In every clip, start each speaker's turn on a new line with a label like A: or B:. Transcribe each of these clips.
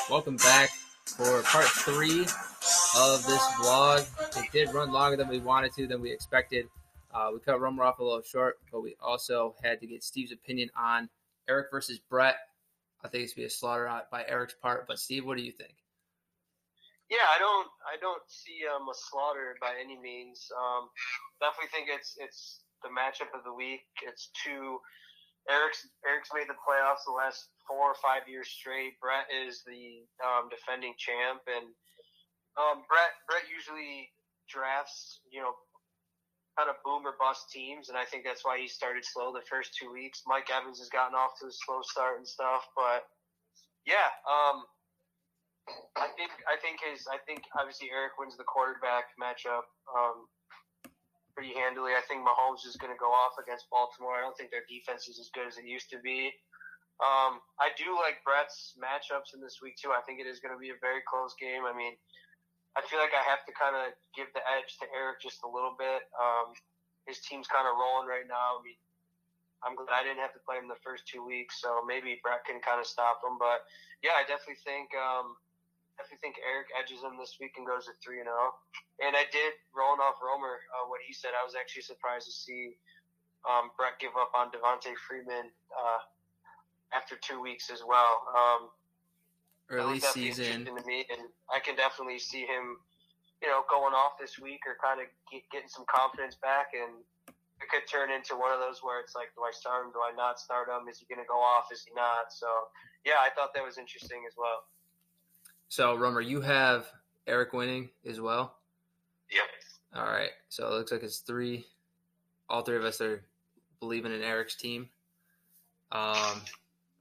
A: Welcome back for part 3 of this vlog. It did run longer than we wanted to, than we expected. We cut Roemer off a little short, but we also had to get Steve's opinion on Eric versus Brett. I think it's going to be a slaughter out by Eric's part, but Steve, what do you think?
B: Yeah, I don't see a slaughter by any means. Definitely think it's the matchup of the week. It's two. Eric's made the playoffs the last 4 or 5 years straight. Brett is the defending champ, and Brett usually drafts kind of boom or bust teams, and I think that's why he started slow the first 2 weeks. Mike Evans has gotten off to a slow start and stuff, but yeah, I think obviously Eric wins the quarterback matchup pretty handily. I think Mahomes is going to go off against Baltimore. I don't think their defense is as good as it used to be. I do like Brett's matchups in this week too. I think it is going to be a very close game. I mean, I feel like I have to kind of give the edge to Eric just a little bit. His team's kind of rolling right now. I mean, I'm glad I didn't have to play him the first 2 weeks, so maybe Brett can kind of stop him. But yeah, I definitely think Eric edges him this week and goes to 3-0. And I did, rolling off Roemer, what he said, I was actually surprised to see Brett give up on Devontae Freeman after 2 weeks as well.
A: Early season.
B: To me, and I can definitely see him, going off this week or kind of getting some confidence back, and it could turn into one of those where it's like, do I start him? Do I not start him? Is he going to go off? Is he not? So, yeah, I thought that was interesting as well.
A: So, Roemer, you have Eric winning as well?
B: Yep.
A: All right. So, it looks like it's 3. All 3 of us are believing in Eric's team. All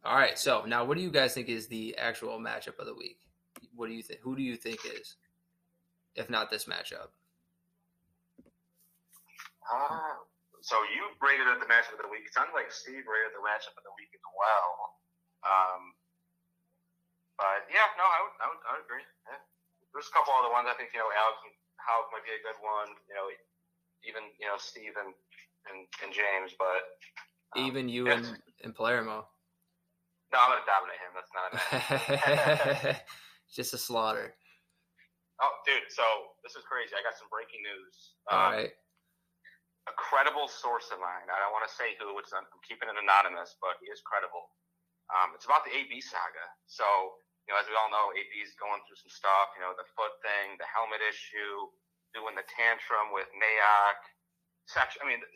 A: right. So, now what do you guys think is the actual matchup of the week? What do you think? Who do you think is, if not this matchup?
C: So, you rated it the matchup of the week. It sounded like Steve rated the matchup of the week as well. But yeah, no, I would agree. Yeah. There's a couple other ones. I think Alex and Howard might be a good one. Even Steve and James, but
A: even you
C: yeah.
A: and Palermo.
C: No, I'm gonna dominate him. That's not a match.
A: Just a slaughter.
C: Oh, dude! So this is crazy. I got some breaking news.
A: All right.
C: A credible source of mine. I don't want to say who. I'm keeping it anonymous, but he is credible. It's about the AB saga. So, as we all know, AB is going through some stuff, the foot thing, the helmet issue, doing the tantrum with Mayock,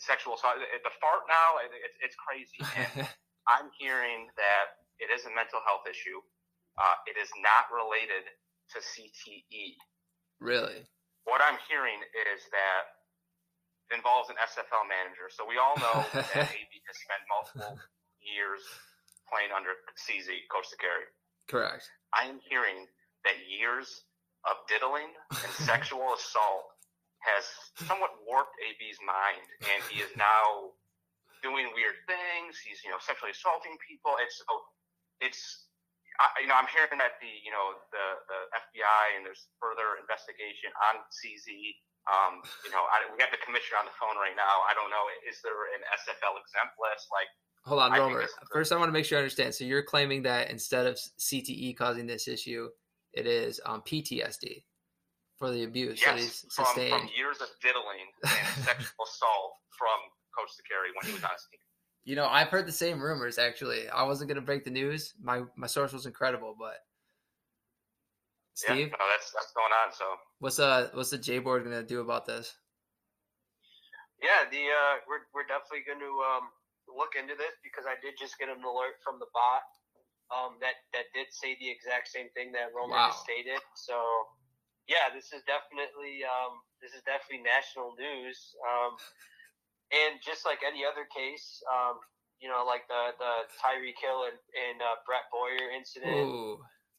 C: sexual assault. The fart now, it's crazy. And I'm hearing that it is a mental health issue. It is not related to CTE.
A: Really?
C: What I'm hearing is that it involves an SFL manager. So we all know that AB has spent multiple years playing under KooGZ, KooGZacrate.
A: Correct.
C: I am hearing that years of diddling and sexual assault has somewhat warped AB's mind, and he is now doing weird things. He's sexually assaulting people. I'm hearing that the FBI, and there's further investigation on KooGZ. We have the commissioner on the phone right now. I don't know. Is there an SFL exempt list?
A: Hold on, Roemer. First, I want to make sure I understand. So you're claiming that instead of CTE causing this issue, it is PTSD for the abuse that he's sustained.
C: From years of diddling and sexual assault from KooGZacrate when he was on his team.
A: I've heard the same rumors, actually. I wasn't going to break the news. My source was incredible, but Steve?
C: Yeah, no, that's going on. So
A: what's the J board going to do about this?
B: Yeah, we're definitely going to look into this, because I did just get an alert from the bot that did say the exact same thing that Roemer has stated. So yeah, this is definitely national news. And just like any other case, like the Tyreek Hill and Brett Boyer incident,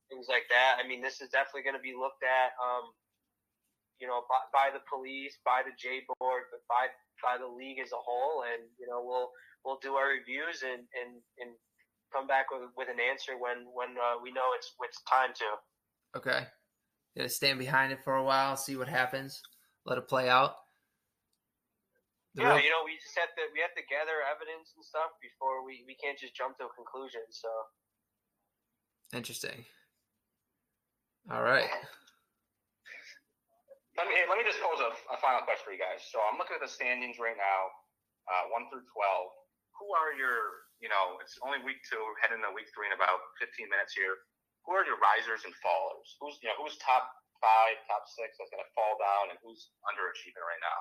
B: things like that. I mean, this is definitely going to be looked at, by the police, by the J board, but by the league as a whole, and we'll do our reviews and come back with an answer when we know it's time to.
A: Okay. You gotta stand behind it for a while, see what happens, let it play out.
B: We just have to gather evidence and stuff before we can't just jump to a conclusion. So
A: interesting. All right.
C: Let me just pose a final question for you guys. So I'm looking at the standings right now, 1 through 12. Who are your, it's only week 2, we're heading into week 3 in about 15 minutes here. Who are your risers and fallers? Who's top 5, top 6 that's going to fall down, and who's underachieving right now?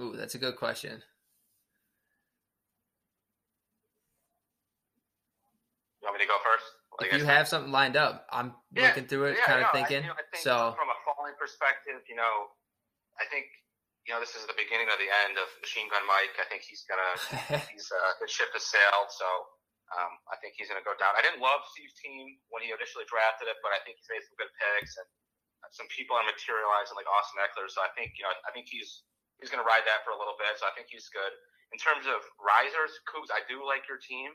A: Ooh, that's a good question.
C: You want me to go first?
A: If you have something lined up, I'm looking through it, kind of thinking.
C: I think
A: so
C: from a falling perspective, I think this is the beginning of the end of Machine Gun Mike. I think his ship has sailed. So I think he's going to go down. I didn't love Steve's team when he initially drafted it, but I think he's made some good picks, and some people are materializing like Austin Eckler. So I think he's going to ride that for a little bit. So I think he's good. In terms of risers, KooGZ, I do like your team,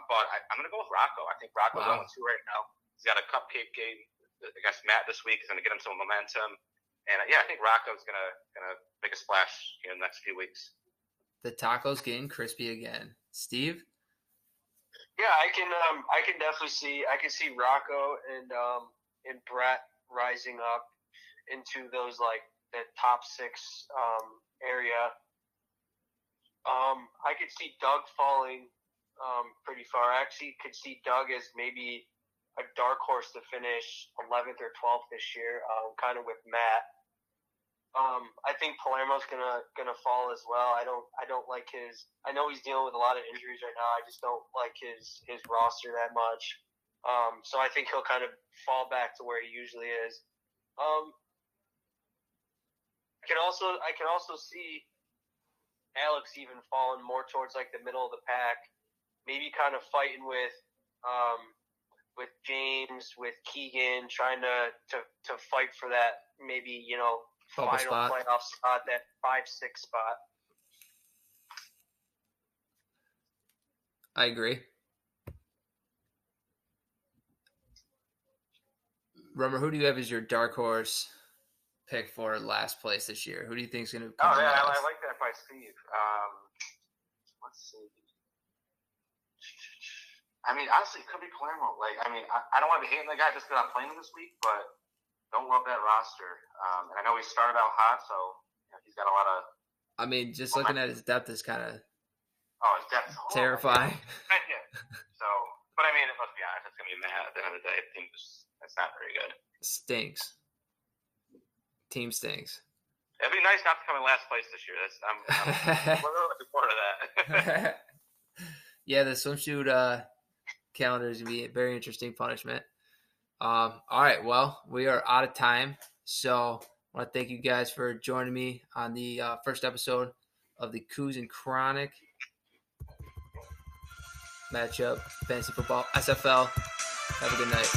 C: but I'm going to go with Rocco. I think Rocco's 0-2 right now. He's got a cupcake game against Matt this week. He's going to get him some momentum. And, I think Rocco's going to make a splash in the next few weeks.
A: The taco's getting crispy again. Steve?
B: Yeah, I can definitely see Rocco and Brett rising up into those, like, the top 6 area. I could see Doug falling pretty far. I actually could see Doug as maybe a dark horse to finish 11th or 12th this year, kind of with Matt. I think Palermo's gonna fall as well. I don't like his. I know he's dealing with a lot of injuries right now. I just don't like his roster that much. So I think he'll kind of fall back to where he usually is. I can also see Alex even falling more towards like the middle of the pack, maybe kind of fighting with James, with Keegan, trying to fight for that maybe final playoff spot, that 5-6 spot.
A: I agree. Roemer, who do you have as your dark horse pick for last place this year? Who do you think is going to come last?
C: I like that by Steve. Let's see. I mean, honestly, it could be Palermo. Like, I mean, I don't want to be hating the guy just because I'm playing him this week, but don't love that roster. And I know he started out hot, so he's got a lot of.
A: I mean, just looking at his depth is kind of.
C: Oh, his depth is
A: terrifying.
C: Yeah. So, but I mean, let's be honest, it's gonna be mad at the end of the day. The team it's not very good.
A: Stinks. Team stinks.
C: It'd be nice not to come in last place this year. I'm really looking forward to that.
A: Yeah, the swimsuit calendar is going to be a very interesting punishment. All right, well, we are out of time. So I want to thank you guys for joining me on the first episode of the KooGZ and Kronic matchup, fantasy football, SFL. Have a good night.